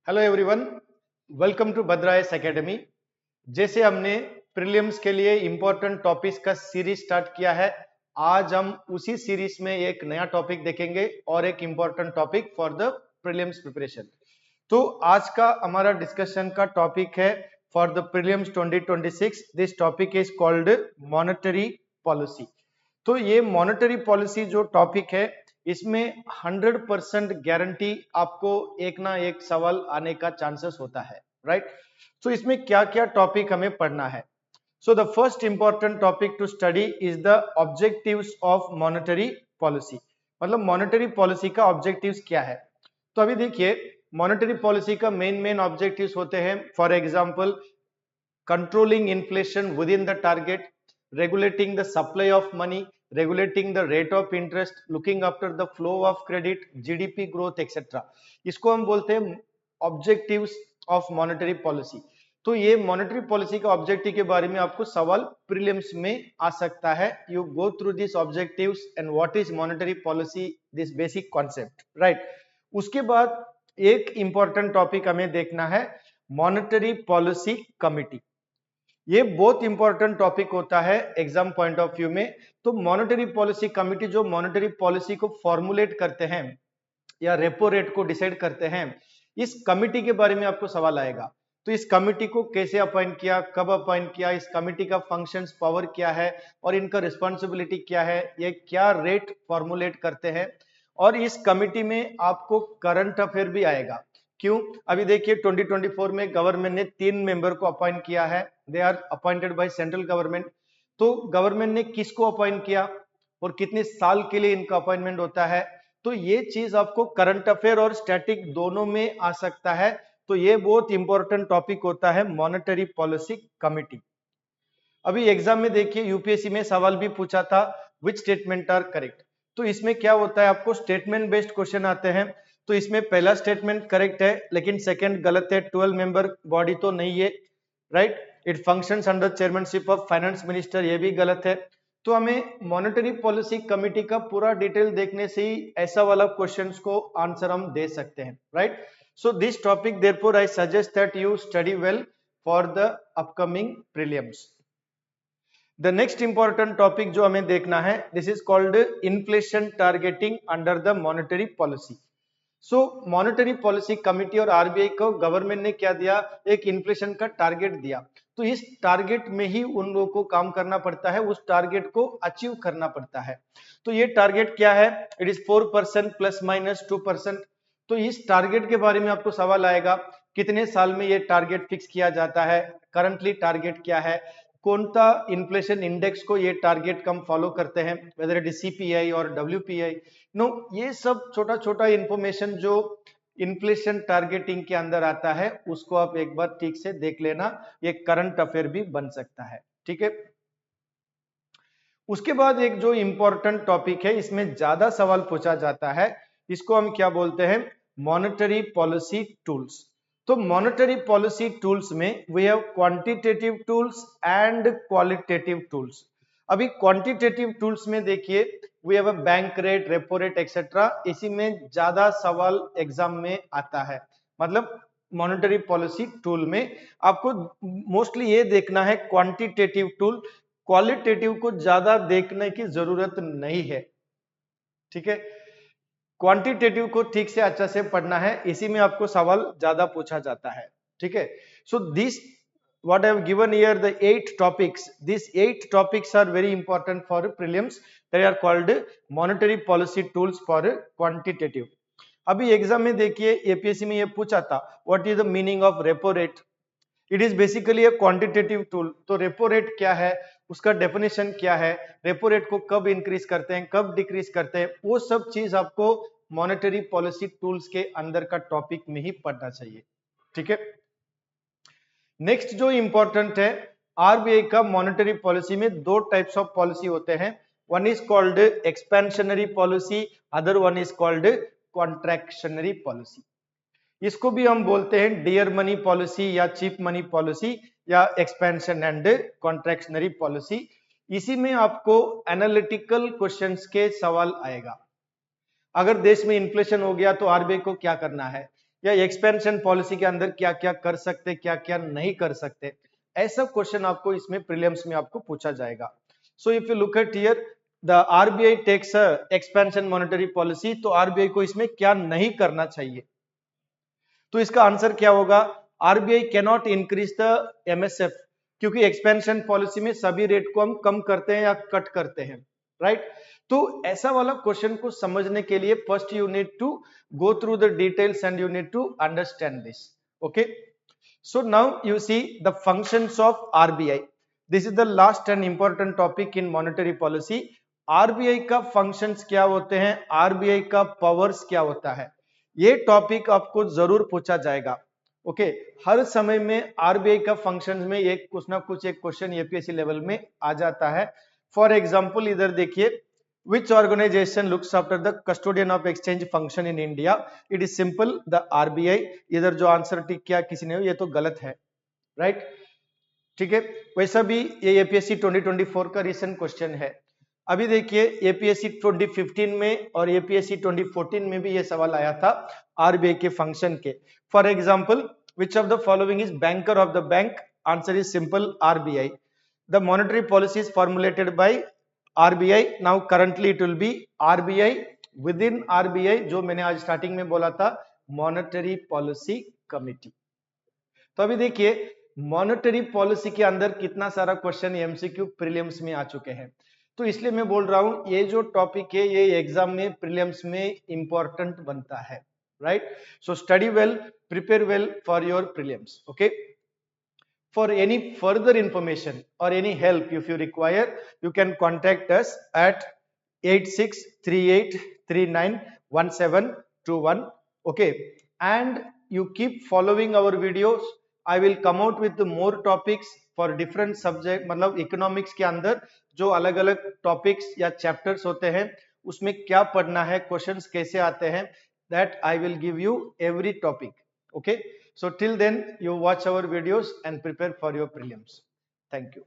Hello everyone, welcome to Bhadrayas academy. जैसे हमने prelims के लिए इंपॉर्टेंट टॉपिक्स का सीरीज स्टार्ट किया है, आज हम उसी सीरीज में एक नया टॉपिक देखेंगे और एक important topic for the prelims preparation. तो आज का हमारा डिस्कशन का टॉपिक है for the prelims 2026। This topic is called monetary policy. तो ये मॉनेटरी पॉलिसी जो टॉपिक है, इसमें 100% गारंटी आपको एक ना एक सवाल आने का चांसेस होता है, राइट। तो इसमें क्या क्या टॉपिक हमें पढ़ना है। So the first important topic to study is the objectives of monetary policy. मतलब मॉनेटरी पॉलिसी का ऑब्जेक्टिव्स क्या है। तो अभी देखिए, मॉनेटरी पॉलिसी का मेन ऑब्जेक्टिव्स होते हैं, for example controlling inflation within the target, regulating the supply of money, regulating the rate of interest, looking after the flow of credit, GDP growth, etc. इसको हम बोलते हैं ऑब्जेक्टिव्स ऑफ मॉनेटरी पॉलिसी। तो ये monetary policy का objective के बारे में आपको सवाल प्रीलिम्स में आ सकता है। You go through this objectives and what is monetary policy, this basic concept, right. उसके बाद एक इंपॉर्टेंट टॉपिक हमें देखना है, मॉनेटरी पॉलिसी कमिटी। ये बहुत इंपॉर्टेंट टॉपिक होता है एग्जाम पॉइंट ऑफ व्यू में। तो मॉनेटरी पॉलिसी कमिटी जो मॉनेटरी पॉलिसी को फॉर्मुलेट करते हैं या रेपो रेट को डिसाइड करते हैं, इस कमिटी के बारे में आपको सवाल आएगा। तो इस कमिटी को कैसे अपॉइंट किया, कब अपॉइंट किया, इस कमिटी का फंक्शंस, पावर क्या है और इनका रिस्पॉन्सिबिलिटी क्या है, ये क्या रेट फॉर्मुलेट करते हैं। और इस कमिटी में आपको करंट अफेयर भी आएगा। क्यों? अभी देखिए 2024 में गवर्नमेंट ने 3 मेंबर को अपॉइंट किया है, they are appointed by central government. तो गवर्नमेंट ने किसको अपॉइंट किया और कितने साल के लिए इनका अपॉइंटमेंट होता है, तो ये चीज आपको करंट अफेयर और स्टैटिक दोनों में आ सकता है। तो ये बहुत इंपॉर्टेंट टॉपिक होता है मॉनेटरी पॉलिसी कमिटी। अभी एग्जाम में देखिए यूपीएससी में सवाल भी पूछा था, विच स्टेटमेंट आर करेक्ट। तो इसमें क्या होता है, आपको स्टेटमेंट बेस्ड क्वेश्चन आते हैं। तो इसमें पहला स्टेटमेंट करेक्ट है, लेकिन सेकंड गलत है। 12 मेंबर बॉडी तो नहीं है, right. It functions under chairmanship of finance minister, ये भी गलत है। तो हमें मॉनेटरी पॉलिसी कमिटी का पूरा डिटेल देखने से ही ऐसा वाला क्वेश्चंस को आंसर हम दे सकते हैं, right. So this topic therefore I suggest that you study well for the upcoming prelims. The next important topic जो हमें देखना है, this is called inflation targeting under the monetary policy. So monetary policy committee और RBI को government ने क्या दिया, एक इन्फ्लेशन का टारगेट दिया। तो इस टारगेट में ही उन लोगों को काम करना पड़ता है, उस टारगेट को अचीव करना पड़ता है। तो ये टारगेट क्या है, इट इज 4% प्लस माइनस 2%। तो इस टारगेट के बारे में आपको सवाल आएगा, कितने साल में ये टारगेट फिक्स किया जाता है, करंटली टारगेट क्या है, कौन सा इन्फ्लेशन इंडेक्स को ये टारगेट कम फॉलो करते हैं, वेदर इट इज सीपीआई और डब्ल्यूपीआई। नो, ये सब छोटा छोटा इंफॉर्मेशन जो इन्फ्लेशन टारगेटिंग के अंदर आता है, उसको आप एक बार ठीक से देख लेना, ये करंट अफेयर भी बन सकता है, ठीक है। उसके बाद एक जो इंपॉर्टेंट टॉपिक है, इसमें ज्यादा सवाल पूछा जाता है, इसको हम क्या बोलते हैं, मॉनेटरी पॉलिसी टूल्स। तो मॉनेटरी पॉलिसी टूल्स में we have quantitative tools and qualitative tools. अभी क्वांटिटेटिव टूल्स में देखिए, we have a bank rate, repo rate etcetera. इसी में ज्यादा सवाल एग्जाम में आता है। मतलब मॉनेटरी पॉलिसी टूल में आपको मोस्टली ये देखना है क्वांटिटेटिव टूल, क्वालिटेटिव को ज्यादा देखने की जरूरत नहीं है, ठीक है। क्वांटिटेटिव को ठीक से अच्छा से पढ़ना है, इसी में आपको सवाल ज्यादा पूछा जाता है, ठीक है। So this what I have given here, the 8 topics, these 8 topics are very important for prelims. They are called monetary policy tools for quantitative. अभी एग्जाम में देखिए एपीएससी में ये पूछा था, what is the meaning of repo rate. It is basically a quantitative tool. तो repo rate क्या है, उसका डेफिनेशन क्या है, रेपो रेट को कब इंक्रीज करते हैं, कब डिक्रीज करते हैं, वो सब चीज आपको मॉनेटरी पॉलिसी टूल्स के अंदर का टॉपिक में ही पढ़ना चाहिए, ठीक है। नेक्स्ट जो इंपॉर्टेंट है, आरबीआई का मॉनेटरी पॉलिसी में 2 टाइप्स ऑफ पॉलिसी होते हैं। One is called expansionary policy, other one is called contractionary policy. इसको भी हम बोलते हैं डियर मनी पॉलिसी या चीप मनी पॉलिसी या एक्सपेंशन एंड कॉन्ट्रैक्शनरी पॉलिसी। इसी में आपको एनालिटिकल क्वेश्चंस के सवाल आएगा। अगर देश में इन्फ्लेशन हो गया तो आरबीआई को क्या करना है, या एक्सपेंशन पॉलिसी के अंदर क्या क्या कर सकते, क्या क्या नहीं कर सकते, ऐसा क्वेश्चन आपको इसमें प्रीलिम्स में आपको पूछा जाएगा। So if you look at here the RBI takes expansion monetary policy, तो आरबीआई को इसमें क्या नहीं करना चाहिए, तो इसका आंसर क्या होगा, RBI can not increase the MSF, क्योंकि एक्सपेंशन पॉलिसी में सभी रेट को हम कम करते हैं या कट करते हैं, राइट। तो ऐसा वाला क्वेश्चन को समझने के लिए first you need to go through the details and you need to understand this, okay. So now you see the functions of RBI, this is the last and important topic in monetary policy. RBI का functions क्या होते हैं, RBI का powers क्या होता है, ये topic आपको जरूर पूछा जाएगा, ओके। हर समय में आरबीआई का फंक्शंस में एक कुछ ना कुछ एक क्वेश्चन यूपीएससी लेवल में आ जाता है। फॉर एग्जांपल इधर देखिए, which organization looks after the custodian of exchange function in India? It is simple, the RBI। इधर जो आंसर टिक किया किसी ने, ये तो गलत है, राइट, ठीक है। वैसा भी ये एपीएससी 2024 का रिसेंट क्वेश्चन है। अभी देखिए एपीएससी 2015 में और एपीएससी 2014 में भी ये सवाल आया था आरबीआई के फंक्शन के। For example, which of the following is banker of the bank? Answer is simple, RBI। The monetary policy is formulated by RBI। Now currently it will be RBI, within RBI जो मैंने आज starting में बोला था monetary policy committee. तो अभी देखिए monetary policy के अंदर कितना सारा क्वेश्चन एमसीक्यू प्रीलिम्स में आ चुके हैं, तो इसलिए मैं बोल रहा हूं ये जो टॉपिक है ये एग्जाम में प्रीलिम्स में इंपॉर्टेंट बनता है, right. So study well, prepare well for your prelims, okay. For any further information or any help if you require, you can contact us at 8638391721, okay, and you keep following our videos। I will come out with more topics for different subject, मतलब economics के अंदर जो अलग अलग topics या chapters होते हैं उसमें क्या पढ़ना है, क्वेश्चंस कैसे आते हैं, that I will give you every topic, okay। So till then you watch our videos and prepare for your prelims. Thank you.